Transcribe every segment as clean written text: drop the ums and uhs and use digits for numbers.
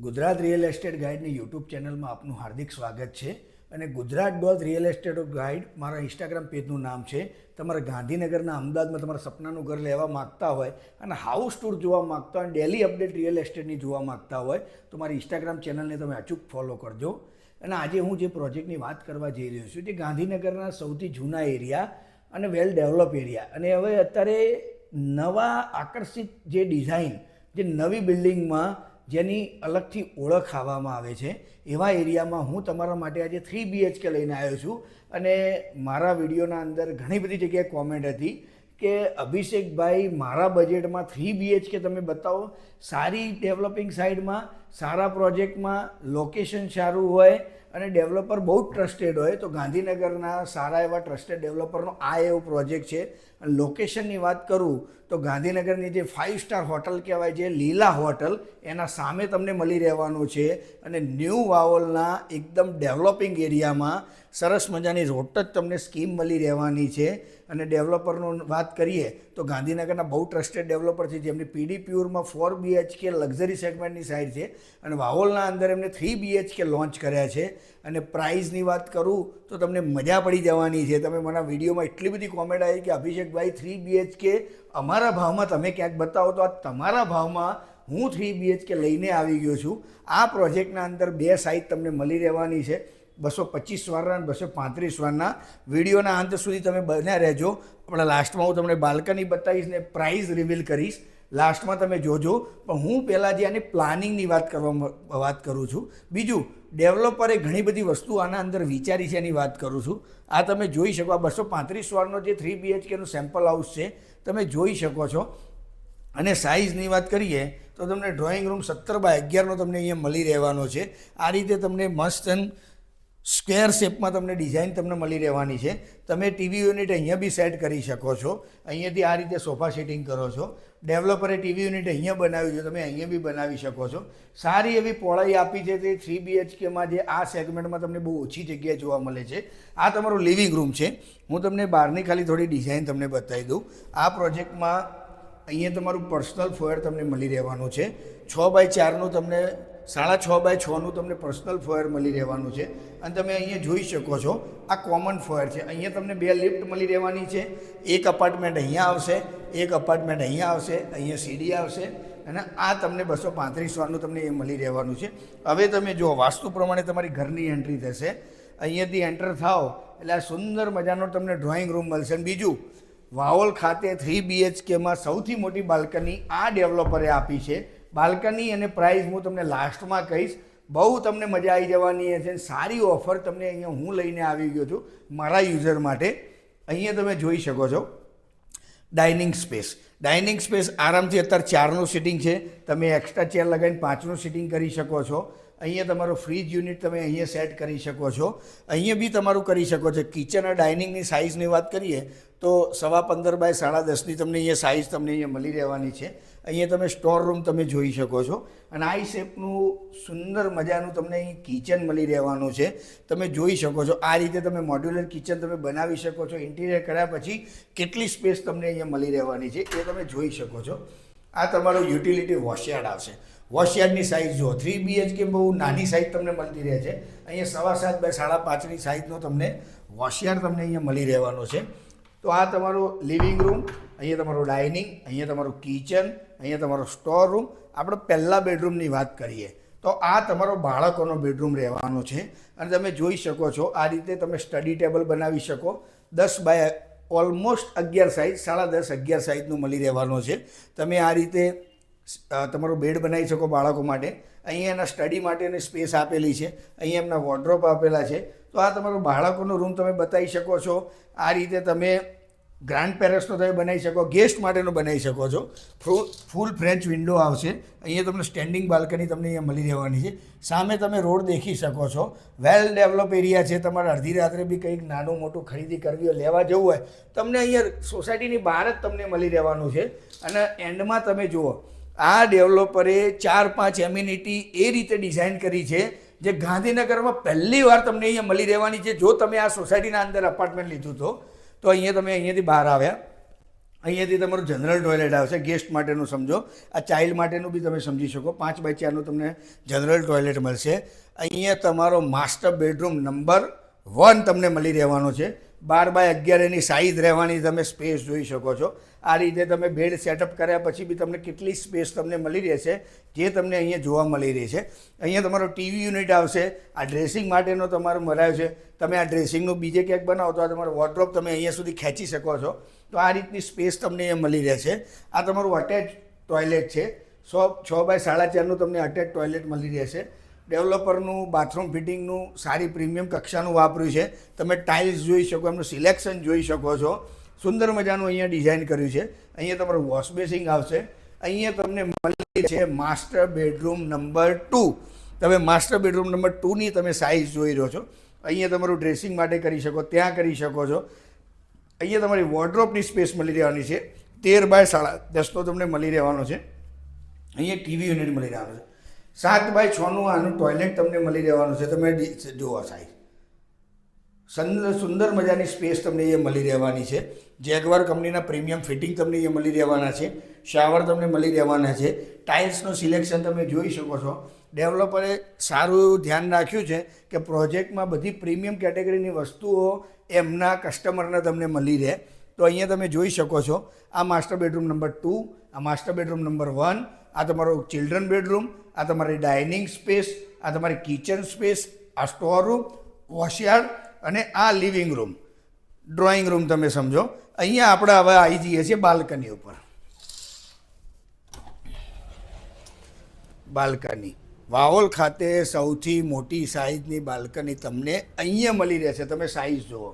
Gujarat real estate ગાઈડની YouTube ચેનલમાં આપનું હાર્દિક સ્વાગત છે અને ગુજરાત રિયલ એસ્ટેટ ગાઈડ મારા ઇન્સ્ટાગ્રામ પેજનું નામ છે. તમારા ગાંધીનગરના અમદાવાદમાં તમારા સપનાનું ઘર લેવા માગતા હોય અને હાઉસ ટૂર જોવા માગતા હોય, ડેલી અપડેટ રિયલ એસ્ટેટની જોવા માગતા હોય તો મારી ઇન્સ્ટાગ્રામ ચેનલને તમે અચૂક ફોલો કરજો. અને આજે હું જે પ્રોજેક્ટની વાત કરવા જઈ રહ્યો છું તે ગાંધીનગરના સૌથી જૂના એરિયા અને વેલ ડેવલપ એરિયા, અને હવે અત્યારે નવા આકર્ષિત જે ડિઝાઇન, જે નવી બિલ્ડિંગમાં જેની અલગથી ઓળખ આવવામાં આવે છે એવા એરિયામાં હું તમારા માટે આજે 3 BHK લઈને આવ્યો છું. અને મારા વિડીયોના અંદર ઘણી બધી જગ્યાએ કોમેન્ટ હતી કે અભિષેકભાઈ મારા બજેટમાં 3 BHK તમે બતાવો, સારી ડેવલપિંગ સાઇડમાં, સારા પ્રોજેક્ટમાં, લોકેશન સારું હોય અને ડેવલપર બહુ ટ્રસ્ટેડ હોય. તો ગાંધીનગરના સારા એવા ટ્રસ્ટેડ ડેવલપરનો આ એવો પ્રોજેક્ટ છે. અને લોકેશનની વાત કરું તો ગાંધીનગરની જે 5 સ્ટાર હોટલ કહેવાય છે, લીલા હોટલ, એના સામે તમને મળી રહેવાનું છે. અને ન્યૂ વાવલના એકદમ ડેવલપિંગ એરિયામાં સરસ મજાની રોડ જ તમને સ્કીમ મળી રહેવાની છે. અને ડેવલપરનું વાત કરીએ તો ગાંધીનગરના બહુ ટ્રસ્ટેડ ડેવલપર છે જેમની પીડી પ્યોરમાં 4 BHK લક્ઝરી સેગમેન્ટની સાઇડ છે અને વાવોલના અંદર એમને 3 BHK લોન્ચ કર્યા છે. અને પ્રાઇઝની વાત કરું તો તમને મજા પડી જવાની છે. તમે મને વિડીયોમાં એટલી બધી કોમેન્ટ આવી કે અભિષેકભાઈ 3 BHK અમારા ભાવમાં તમે ક્યાંક બતાવો, તો આ તમારા ભાવમાં હું 3 BHK લઈને આવી ગયો છું. આ પ્રોજેક્ટના અંદર 2 સાઇઝ તમને મળી રહેવાની છે, 225 વારના અને 235 વારના. વિડીયોના અંત સુધી તમે બન્યા રહેજો. આપણા લાસ્ટમાં હું તમને બાલ્કની બતાવીશ ને પ્રાઇસ રિવીલ કરીશ, લાસ્ટમાં તમે જોજો. પણ હું પહેલાં જે આની પ્લાનિંગની વાત કરું છું. બીજું, ડેવલપરે ઘણી બધી વસ્તુ આના અંદર વિચારી છે એની વાત કરું છું. આ તમે જોઈ શકો, આ 235 વારનો જે 3 BHKનું સેમ્પલ હાઉસ છે તમે જોઈ શકો છો. અને સાઇઝની વાત કરીએ તો તમને ડ્રોઈંગ રૂમ 17x11નો તમને અહીંયા મળી રહેવાનો છે. આ રીતે તમને મસ્ત સ્ક્વેર શેપમાં તમને ડિઝાઇન તમને મળી રહેવાની છે. તમે ટીવી યુનિટ અહીંયા બી સેટ કરી શકો છો. અહીંયાથી આ રીતે સોફા સેટિંગ કરો છો. ડેવલપરે ટીવી યુનિટ અહીંયા બનાવ્યું છે, તમે અહીંયા બી બનાવી શકો છો. સારી એવી પહોળાઈ આપી છે તે 3 BHKમાં, જે આ સેગમેન્ટમાં તમને બહુ ઓછી જગ્યાએ જોવા મળે છે. આ તમારું લિવિંગ રૂમ છે. હું તમને બહારની ખાલી થોડી ડિઝાઇન તમને બતાવી દઉં. આ પ્રોજેક્ટમાં અહીંયા તમારું પર્સનલ ફોયર તમને મળી રહેવાનું છે. 6x4નું તમને 6.5x6નું તમને પર્સનલ ફોયર મળી રહેવાનું છે. અને તમે અહીંયા જોઈ શકો છો આ કોમન ફોયર છે. અહીંયા તમને 2 લિફ્ટ મળી રહેવાની છે. એક અપાર્ટમેન્ટ અહીંયા આવશે, એક અપાર્ટમેન્ટ અહીંયા આવશે, અહીંયા સીડી આવશે. અને આ તમને 235 વારનું તમને એ મળી રહેવાનું છે. હવે તમે જો વાસ્તુ પ્રમાણે તમારી ઘરની એન્ટ્રી થશે. અહીંયાથી એન્ટર થાઓ એટલે આ સુંદર મજાનો તમને ડ્રોઈંગ રૂમ મળશે. અને બીજું, વાવોલ ખાતે 3 BHKમાં સૌથી મોટી બાલ્કની આ ડેવલપરે આપી છે. બાલ્કની અને પ્રાઇસ હું તમને લાસ્ટમાં કહીશ. બહુ તમને મજા આવી જવાની છે. સારી ઓફર તમને અહીંયા હું લઈને આવી ગયો છું મારા યુઝર માટે. અહીંયા તમે જોઈ શકો છો ડાઇનિંગ સ્પેસ. ડાઇનિંગ સ્પેસ આરામથી અત્યારે 4નું સિટિંગ છે. તમે એક્સ્ટ્રા ચેર લગાવીને 5નું સિટિંગ કરી શકો છો. અહીંયા તમારો ફ્રીજ યુનિટ તમે અહીંયા સેટ કરી શકો છો. અહીંયા બી તમારું કરી શકો છો. કિચન અને ડાઇનિંગની સાઇઝની વાત કરીએ તો 15x10.5ની તમને અહીંયા સાઇઝ તમને અહીંયા મળી રહેવાની છે. અહીંયા તમે સ્ટોર રૂમ તમે જોઈ શકો છો. અને આ શેપનું સુંદર મજાનું તમને અહીં કિચન મળી રહેવાનું છે. તમે જોઈ શકો છો આ રીતે તમે મોડ્યુલર કિચન તમે બનાવી શકો છો. ઇન્ટિરિયર કર્યા પછી કેટલી સ્પેસ તમને અહીંયા મળી રહેવાની છે એ તમે જોઈ શકો છો. આ તમારો યુટિલિટી વોશયાર્ડ આવશે. વોશયાર્ડની સાઇઝ જુઓ, 3 BHK બહુ નાની સાઇઝ તમને મળતી રહે છે. અહીંયા 7.5x5.5ની સાઇઝનો તમને વોશયાર્ડ તમને અહીંયા મળી રહેવાનો છે. તો આ તમારો લિવિંગ રૂમ, અહીંયા તમારો ડાઇનિંગ, અહીંયા તમારું કિચન, અહીંયા તમારો સ્ટોર રૂમ. આપણે પહેલાં બેડરૂમની વાત કરીએ તો આ તમારો બાળકોનો બેડરૂમ રહેવાનો છે. અને તમે જોઈ શકો છો આ રીતે તમે સ્ટડી ટેબલ બનાવી શકો. 10 ઓલમોસ્ટ 11 સાઇઝ, 10.5-11 સાઇઝનું મળી રહેવાનો છે. તમે આ રીતે તમારો બેડ બનાવી શકો બાળકો માટે. અહીંયા એના સ્ટડી માટેની સ્પેસ આપેલી છે. અહીંયા એમના વોર્ડરોબ આપેલા છે. તો આ તમારો બાળકોનો રૂમ તમે બતાવી શકો છો. આ રીતે તમે ગ્રાન્ડ પેરેન્ટ્સનો તમે બનાવી શકો, ગેસ્ટ માટેનો બનાવી શકો છો. ફૂલ ફ્રેન્ચ વિન્ડો આવશે. અહીંયા તમને સ્ટેન્ડિંગ બાલ્કની તમને અહીંયા મળી રહેવાની છે. સામે તમે રોડ દેખી શકો છો. વેલ ડેવલપ એરિયા છે. તમારે અડધી રાત્રે બી કંઈક નાનું મોટું ખરીદી કરવી હોય, લેવા જવું હોય, તમને અહીંયા સોસાયટીની બહાર જ તમને મળી રહેવાનું છે. અને એન્ડમાં તમે જુઓ આ ડેવલપરે 4-5 એમ્યુનિટી એ રીતે ડિઝાઇન કરી છે જે ગાંધીનગરમાં પહેલી વાર તમને અહીંયા મળી રહેવાની છે. જો તમે આ સોસાયટીના અંદર અપાર્ટમેન્ટ લીધું તો અહીંયા તમે અહીંયાથી બહાર આવ્યા અહીંયાથી તમારું જનરલ ટોયલેટ આવશે, ગેસ્ટ માટેનું સમજો. આ ચાઇલ્ડ માટેનું બી તમે સમજી શકો. 5x4 તમને જનરલ ટોયલેટ મળશે. અહીંયા તમારો માસ્ટર બેડરૂમ નંબર 1 તમને મળી રહેવાનો છે. 12x11 એની સાઇઝ રહેવાની, તમે સ્પેસ જોઈ શકો છો. આ રીતે તમે બેડ સેટઅપ કર્યા પછી બી તમને કેટલી સ્પેસ તમને મળી રહેશે, જે તમને અહીંયા જોવા મળી રહી છે. અહીંયા તમારો ટીવી યુનિટ આવશે. આ ડ્રેસિંગ માટેનો તમારો મરાયો છે. તમે આ ડ્રેસિંગનું બીજે ક્યાંક બનાવો તો આ તમારો વોર્ડરોબ તમે અહીંયા સુધી ખેંચી શકો છો. તો આ રીતની સ્પેસ તમને અહીંયા મળી રહેશે. આ તમારું અટેચ ટોયલેટ છે. 6x4.5 તમને અટેચ ટોયલેટ મળી રહેશે. ડેવલપરનું બાથરૂમ ફિટિંગનું સારી પ્રીમિયમ કક્ષાનું વાપર્યું છે. તમે ટાઇલ્સ જોઈ શકો, એમનું સિલેક્શન જોઈ શકો છો. સુંદર મજાનું અહીંયા ડિઝાઇન કર્યું છે. અહીંયા તમારું વોશ બેસિંગ આવશે. અહીંયા તમને મળી છે માસ્ટર બેડરૂમ નંબર 2. તમે માસ્ટર બેડરૂમ નંબર 2ની તમે સાઇઝ જોઈ રહ્યો છો. અહીંયા તમારું ડ્રેસિંગ માટે કરી શકો, ત્યાં કરી શકો છો. અહીંયા તમારી વોર્ડરોબની સ્પેસ મળી રહેવાની છે. 13x10 તમને મળી રહેવાનો છે. અહીંયા ટીવી યુનિટ મળી રહેવાનું છે. 7x6નું આનું ટોયલેટ તમને મળી રહેવાનું છે. તમે જુઓ સાઈઝ, સુંદર મજાની સ્પેસ તમને એ મળી રહેવાની છે. જેગવાર કંપનીના પ્રીમિયમ ફિટિંગ તમને એ મળી રહેવાના છે. શાવર તમને મળી રહેવાના છે. ટાઇલ્સનું સિલેક્શન તમે જોઈ શકો છો. ડેવલપરે સારું ધ્યાન રાખ્યું છે કે પ્રોજેક્ટમાં બધી પ્રીમિયમ કેટેગરીની વસ્તુઓ એમના કસ્ટમરને તમને મળી રહે. તો અહીંયા તમે જોઈ શકો છો. આ માસ્ટર બેડરૂમ નંબર 2, આ માસ્ટર બેડરૂમ નંબર 1, આ તમારો ચિલ્ડ્રન બેડરૂમ, આ તમારી ડાઇનિંગ સ્પેસ, આ તમારી કિચન સ્પેસ, આ સ્ટોર રૂમ, વોશયાર્ડ અને આ લિવિંગ રૂમ, ડ્રોઈંગ રૂમ તમે સમજો. અહીંયા આપણે હવે આવી જઈએ છીએ બાલ્કની ઉપર. બાલ્કની વાવોલ ખાતે સૌથી મોટી સાઇઝની બાલ્કની તમને અહીંયા મળી રહેશે. તમે સાઇઝ જુઓ,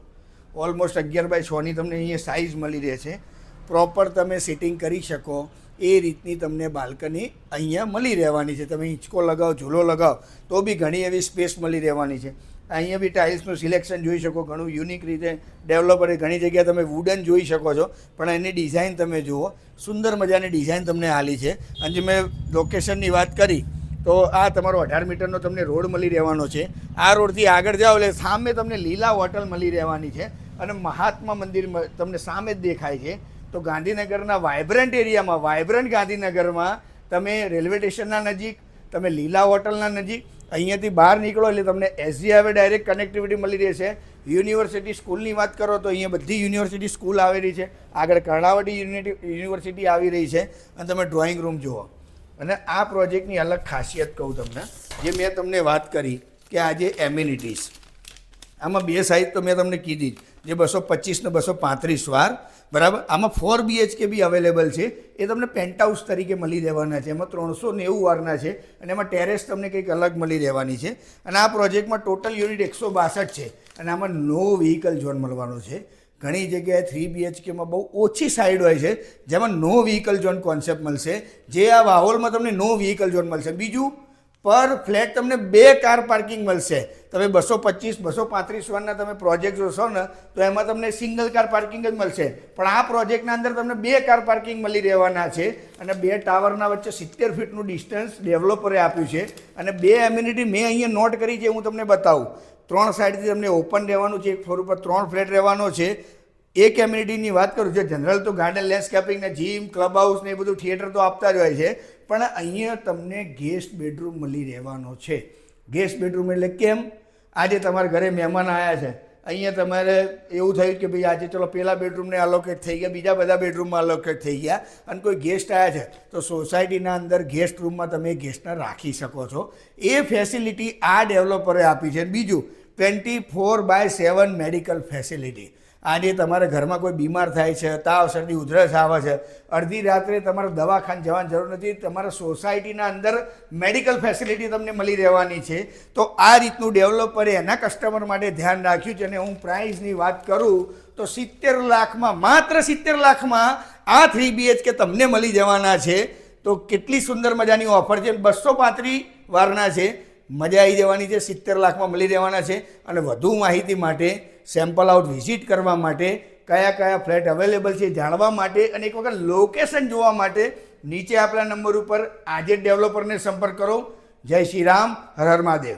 ઓલમોસ્ટ 11x6ની તમને અહીંયા સાઇઝ મળી રહેશે. પ્રોપર તમે સિટિંગ કરી શકો એ રીતની તમને બાલ્કની અહીંયા મળી રહેવાની છે. તમે હિંચકો લગાવો, ઝૂલો લગાવો તો બી ઘણી એવી સ્પેસ મળી રહેવાની છે. અહીંયા બી ટાઇલ્સનું સિલેક્શન જોઈ શકો. ઘણું યુનિક રીતે ડેવલપરે ઘણી જગ્યાએ તમે વુડન જોઈ શકો છો, પણ એની ડિઝાઇન તમે જુઓ. સુંદર મજાની ડિઝાઇન તમને આલી છે. અને જે મેં લોકેશનની વાત કરી તો આ તમારો 18 મીટરનો તમને રોડ મળી રહેવાનો છે. આ રોડથી આગળ જાઓ એટલે સામે તમને લીલા હોટલ મળી રહેવાની છે અને મહાત્મા મંદિર તમને સામે જ દેખાય છે. તો ગાંધીનગરના વાઇબ્રન્ટ એરિયામાં, વાઇબ્રન્ટ ગાંધીનગરમાં તમે રેલવે સ્ટેશનના નજીક, તમે લીલા હોટલના નજીક, અહીંયાથી બહાર નીકળો એટલે તમને એસજી હાઈવે ડાયરેક્ટ કનેક્ટિવિટી મળી રહેશે. યુનિવર્સિટી સ્કૂલની વાત કરો તો અહીંયા બધી યુનિવર્સિટી સ્કૂલ આવેલી છે. આગળ કર્ણાવતી યુનિવર્સિટી આવી રહી છે. અને તમે ડ્રોઈંગ રૂમ જુઓ. અને આ પ્રોજેક્ટની અલગ ખાસિયત કહું તમને, જે મેં તમને વાત કરી કે આ જે એમ્યુનિટીઝ, આમાં 2 સાઇઝ તો મેં તમને કીધી જ, જે 225 ને 235 વાર, બરાબર. આમાં 4 BHK બી અવેલેબલ છે. એ તમને પેન્ટહાઉસ તરીકે મળી રહેવાના છે. એમાં 390 વારના છે અને એમાં ટેરેસ તમને કંઈક અલગ મળી રહેવાની છે. અને આ પ્રોજેક્ટમાં ટોટલ યુનિટ 162 છે અને આમાં નો વ્હીકલ ઝોન મળવાનો છે. ઘણી જગ્યાએ 3 BHKમાં બહુ ઓછી સાઇડ હોય છે જેમાં નો વ્હીકલ ઝોન કોન્સેપ્ટ મળશે, જે આ વાહોલમાં તમને નો વ્હીકલ ઝોન મળશે. બીજું, પર ફ્લેટ તમને 2 કાર પાર્કિંગ મળશે. તમે 225, 235 વારના તમે પ્રોજેક્ટ જોશો ને તો એમાં તમને સિંગલ કાર પાર્કિંગ જ મળશે. પણ આ પ્રોજેક્ટના અંદર તમને 2 કાર પાર્કિંગ મળી રહેવાના છે. અને 2 ટાવરના વચ્ચે 70 ફીટનું ડિસ્ટન્સ ડેવલપરે આપ્યું છે. અને 2 એમ્યુનિટી મેં અહીંયા નોટ કરી છે, હું તમને બતાવું. 3 સાઈડથી તમને ઓપન રહેવાનું છે. એક ફ્લોર ઉપર 3 ફ્લેટ રહેવાનો છે. એક એમ્યુનિટીની વાત કરું, જે જનરલ તો ગાર્ડન, લેન્ડસ્કેપિંગ ને જીમ, ક્લબ હાઉસ ને એ બધું થિયેટર તો આપતા જ હોય છે, પણ અહીંયા તમને ગેસ્ટ બેડરૂમ મળી રહેવાનો છે. ગેસ્ટ બેડરૂમ એટલે કેમ? આજે તમારા ઘરે મહેમાન આવ્યા છે, અહીંયા તમારે એવું થયું કે ભાઈ આજે ચલો પેલા બેડરૂમને અલોકેટ થઈ ગયા, બીજા બધા બેડરૂમમાં અલોકેટ થઈ ગયા, અને કોઈ ગેસ્ટ આવ્યા છે તો સોસાયટીના અંદર ગેસ્ટ રૂમમાં તમે ગેસ્ટને રાખી શકો છો. એ ફેસિલિટી આ ડેવલપરે આપી છે. બીજું, 24/7 મેડિકલ ફેસિલિટી. આજે તમારા ઘરમાં કોઈ બીમાર થાય છે, તાવ, શરદી, ઉધરસ આવે છે, અડધી રાત્રે તમારે દવાખાને જવાની જરૂર નથી. તમારા સોસાયટીના અંદર મેડિકલ ફેસિલિટી તમને મળી રહેવાની છે. તો આ રીતનું ડેવલપરે એના કસ્ટમર માટે ધ્યાન રાખ્યું છે. અને હું પ્રાઇસની વાત કરું તો 70 લાખમાં, માત્ર 70 લાખમાં આ 3 BHK તમને મળી જવાના છે. તો કેટલી સુંદર મજાની ઓફર છે. 235 વારના છે. મજા આવી જવાની છે. 70 લાખમાં મળી રહેવાના છે. અને વધુ માહિતી માટે, સેમ્પલ આઉટ વિઝિટ કરવા માટે, કયા કયા ફ્લેટ અવેલેબલ છે જાણવા માટે, અને એક વખત લોકેશન જોવા માટે નીચે આપેલા નંબર ઉપર આજે ડેવલપરને સંપર્ક કરો. જય શ્રી રામ, હર હર મહાદેવ.